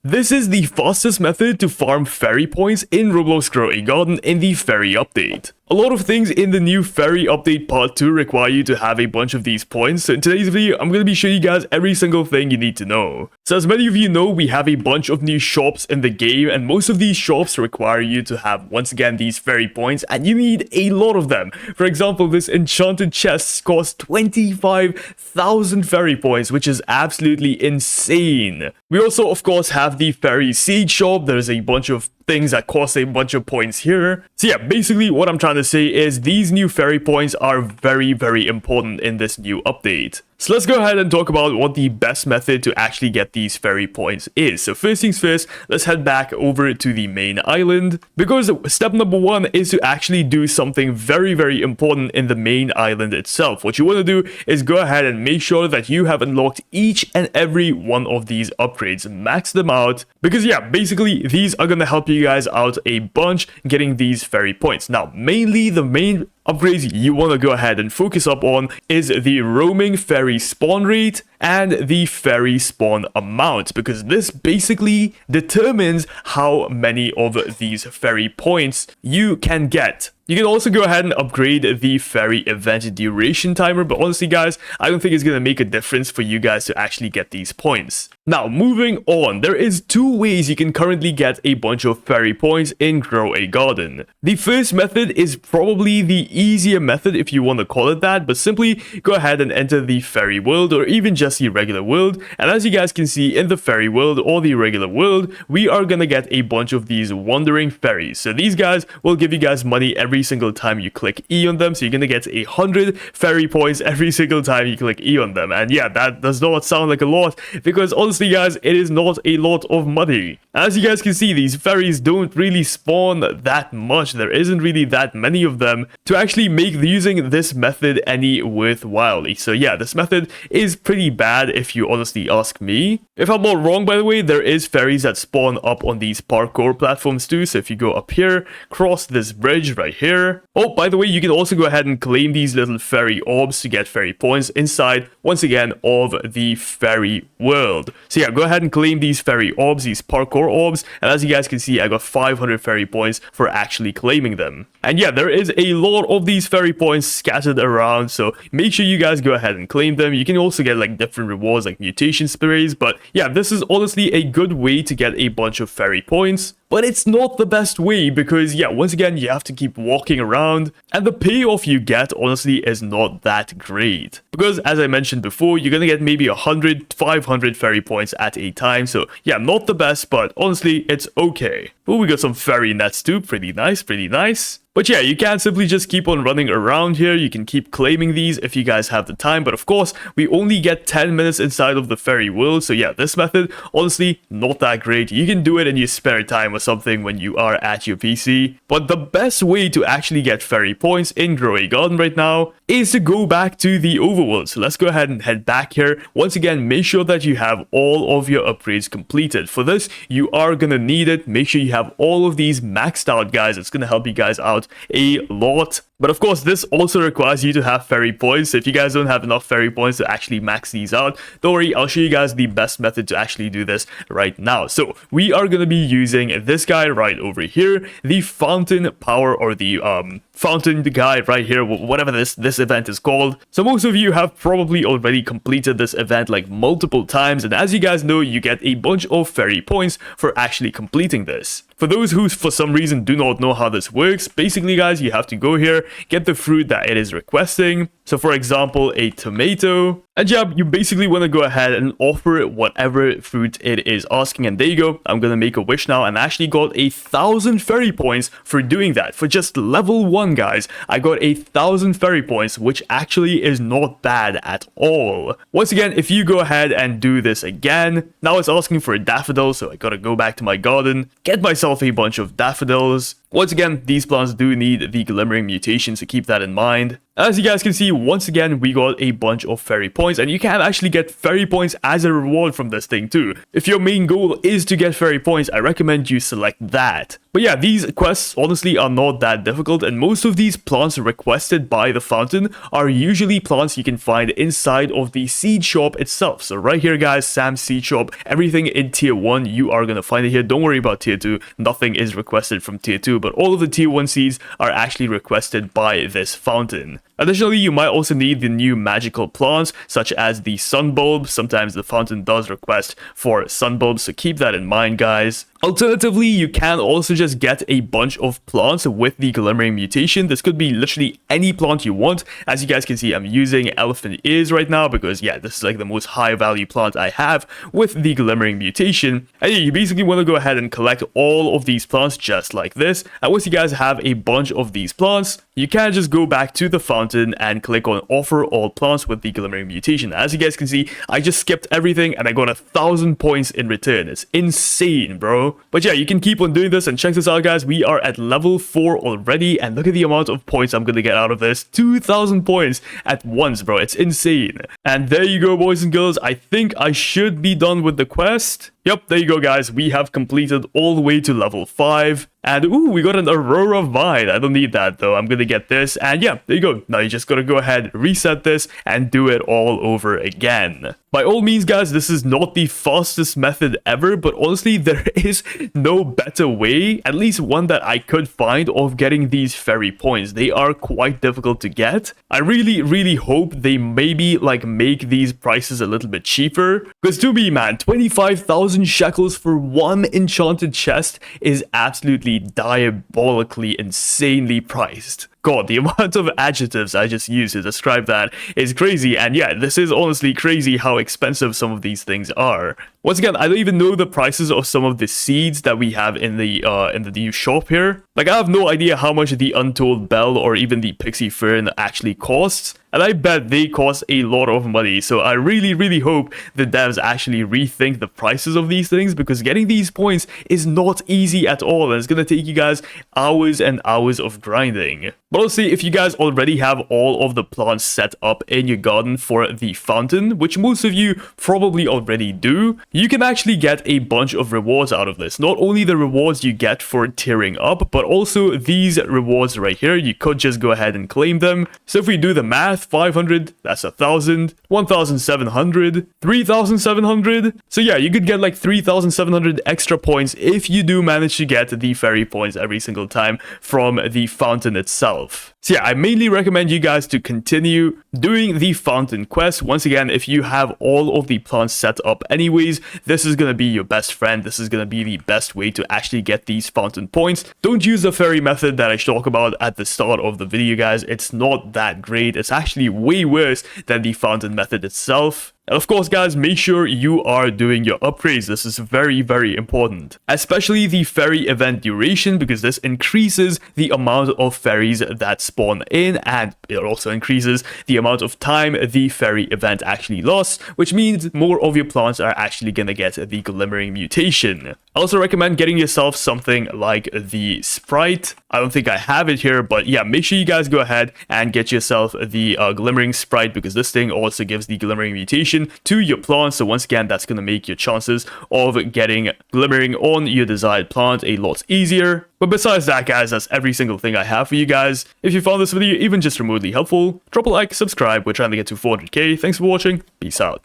This is the fastest method to farm fairy points in Roblox Grow a Garden in the fairy update. A lot of things in the new fairy update part 2 require you to have a bunch of these points, so in today's video I'm going to be showing you guys every single thing you need to know. So as many of you know, we have a bunch of new shops in the game, and most of these shops require you to have once again these fairy points, and you need a lot of them. For example, this enchanted chest costs 25,000 fairy points, which is absolutely insane. We also of course have the fairy seed shop. There's a bunch of things that cost a bunch of points here. So yeah, basically what I'm trying to say is these new fairy points are very important in this new update. So let's go ahead and talk about what the best method to actually get these fairy points is. So first things first, let's head back over to the main island, because step number 1 is to actually do something very important in the main island itself. What you want to do is go ahead and make sure that you have unlocked each and every one of these upgrades, max them out, because yeah, basically these are going to help you guys out a bunch getting these fairy points. Now, mainly the main upgrades you want to go ahead and focus up on is the roaming fairy spawn rate and the fairy spawn amount, because this basically determines how many of these fairy points you can get. You can also go ahead and upgrade the fairy event duration timer, but honestly guys, I don't think it's going to make a difference for you guys to actually get these points. Now, moving on, there is 2 ways you can currently get a bunch of fairy points in Grow a Garden. The first method is probably the easier method if you want to call it that, but simply go ahead and enter the fairy world or even just the regular world, and as you guys can see in the fairy world or the regular world, we are going to get a bunch of these wandering fairies. So these guys will give you guys money every single time you click E on them, so you're going to get 100 fairy points every single time you click E on them. And yeah, that does not sound like a lot, because honestly guys, it is not a lot of money. As you guys can see, these fairies don't really spawn that much. There isn't really that many of them to actually make using this method any worthwhile. So yeah, this method is pretty bad if you honestly ask me. If I'm not wrong, by the way, there is fairies that spawn up on these parkour platforms too. So if you go up here, cross this bridge right here. Oh, by the way, you can also go ahead and claim these little fairy orbs to get fairy points inside, once again, of the fairy world. So yeah, go ahead and claim these fairy orbs, these parkour orbs, and as you guys can see, I got 500 fairy points for actually claiming them. And yeah, there is a lot of these fairy points scattered around, so make sure you guys go ahead and claim them. You can also get like different rewards like mutation sprays, but yeah, this is honestly a good way to get a bunch of fairy points. But it's not the best way, because yeah, once again, you have to keep walking around, and the payoff you get honestly is not that great. Because as I mentioned before, you're gonna get maybe 100, 500 fairy points at a time, so yeah, not the best, but honestly, it's okay. Oh, we got some fairy nets too, pretty nice. But yeah, you can't simply just keep on running around here. You can keep claiming these if you guys have the time, but of course, we only get 10 minutes inside of the fairy world, so yeah, this method, honestly, not that great. You can do it in your spare time or something when you are at your PC. But the best way to actually get fairy points in Grow a Garden right now is to go back to the overworld. So let's go ahead and head back here. Once again, make sure that you have all of your upgrades completed. For this, you are gonna need it. Make sure you have all of these maxed out, guys. It's gonna help you guys out a lot. But of course, this also requires you to have fairy points. So if you guys don't have enough fairy points to actually max these out, don't worry, I'll show you guys the best method to actually do this right now. So we are going to be using this guy right over here, the fountain power, or the fountain guy right here, whatever this event is called. So most of you have probably already completed this event like multiple times, and as you guys know, you get a bunch of fairy points for actually completing this. For those who for some reason do not know how this works, basically guys, you have to go here, get the fruit that it is requesting. So for example, a tomato. And yeah, you basically want to go ahead and offer it whatever fruit it is asking. And there you go. I'm going to make a wish now, and I actually got 1,000 fairy points for doing that. For just level 1, guys, I got 1,000 fairy points, which actually is not bad at all. Once again, if you go ahead and do this again, now it's asking for a daffodil, so I got to go back to my garden, get myself a bunch of daffodils. Once again, these plants do need the glimmering mutation, so keep that in mind. As you guys can see, once again, we got a bunch of fairy points, and you can actually get fairy points as a reward from this thing too. If your main goal is to get fairy points, I recommend you select that. But yeah, these quests honestly are not that difficult, and most of these plants requested by the fountain are usually plants you can find inside of the seed shop itself. So right here guys, Sam's seed shop, everything in tier 1 you are gonna find it here. Don't worry about tier 2, nothing is requested from tier 2, but all of the tier 1 seeds are actually requested by this fountain. Additionally, you might also need the new magical plants such as the sun bulb. Sometimes the fountain does request for sun bulbs, so keep that in mind guys. Alternatively, you can also just get a bunch of plants with the glimmering mutation. This could be literally any plant you want. As you guys can see, I'm using elephant ears right now because yeah, this is like the most high value plant I have with the glimmering mutation. And yeah, you basically want to go ahead and collect all of these plants just like this. And once you guys have a bunch of these plants, you can just go back to the fountain and click on offer all plants with the glimmering mutation. As you guys can see, I just skipped everything and I got 1,000 points in return. It's insane, bro. But yeah, you can keep on doing this, and check this out guys, we are at level 4 already, and look at the amount of points I'm gonna get out of this. 2,000 points at once, bro. It's insane. And there you go, boys and girls. I think I should be done with the quest. Yep, there you go guys, we have completed all the way to level 5. And ooh, we got an Aurora Vine. I don't need that though, I'm gonna get this. And yeah, there you go. Now you just gotta go ahead, reset this, and do it all over again. By all means guys, this is not the fastest method ever, but honestly, there is no better way, at least one that I could find, of getting these fairy points. They are quite difficult to get. I really hope they maybe like make these prices a little bit cheaper. Because to me, man, 25,000 shekels for one enchanted chest is absolutely diabolically insanely priced. God, the amount of adjectives I just used to describe that is crazy. And yeah, this is honestly crazy how expensive some of these things are. Once again, I don't even know the prices of some of the seeds that we have in the new shop here. Like, I have no idea how much the Untold Bell or even the Pixie Fern actually costs. And I bet they cost a lot of money. So I really hope the devs actually rethink the prices of these things, because getting these points is not easy at all. And it's going to take you guys hours and hours of grinding. But honestly, if you guys already have all of the plants set up in your garden for the fountain, which most of you probably already do, you can actually get a bunch of rewards out of this. Not only the rewards you get for tearing up, but also these rewards right here. You could just go ahead and claim them. So if we do the math, 500, that's 1,000, 1,700, 3,700. So yeah, you could get like 3,700 extra points if you do manage to get the fairy points every single time from the fountain itself. So yeah, I mainly recommend you guys to continue doing the fountain quest. Once again, if you have all of the plants set up anyways, this is going to be your best friend. This is going to be the best way to actually get these fountain points. Don't use the fairy method that I talk about at the start of the video, guys. It's not that great. It's actually way worse than the fountain method itself. And of course, guys, make sure you are doing your upgrades. This is very important. Especially the fairy event duration, because this increases the amount of fairies that spawn in, and it also increases the amount of time the fairy event actually lasts, which means more of your plants are actually gonna get the glimmering mutation. I also recommend getting yourself something like the Sprite. I don't think I have it here, but yeah, make sure you guys go ahead and get yourself the glimmering Sprite, because this thing also gives the glimmering mutation to your plant. So once again, that's going to make your chances of getting glimmering on your desired plant a lot easier. But besides that, guys, that's every single thing I have for you guys. If you found this video even just remotely helpful, drop a like, subscribe. We're trying to get to 400k. Thanks for watching. Peace out.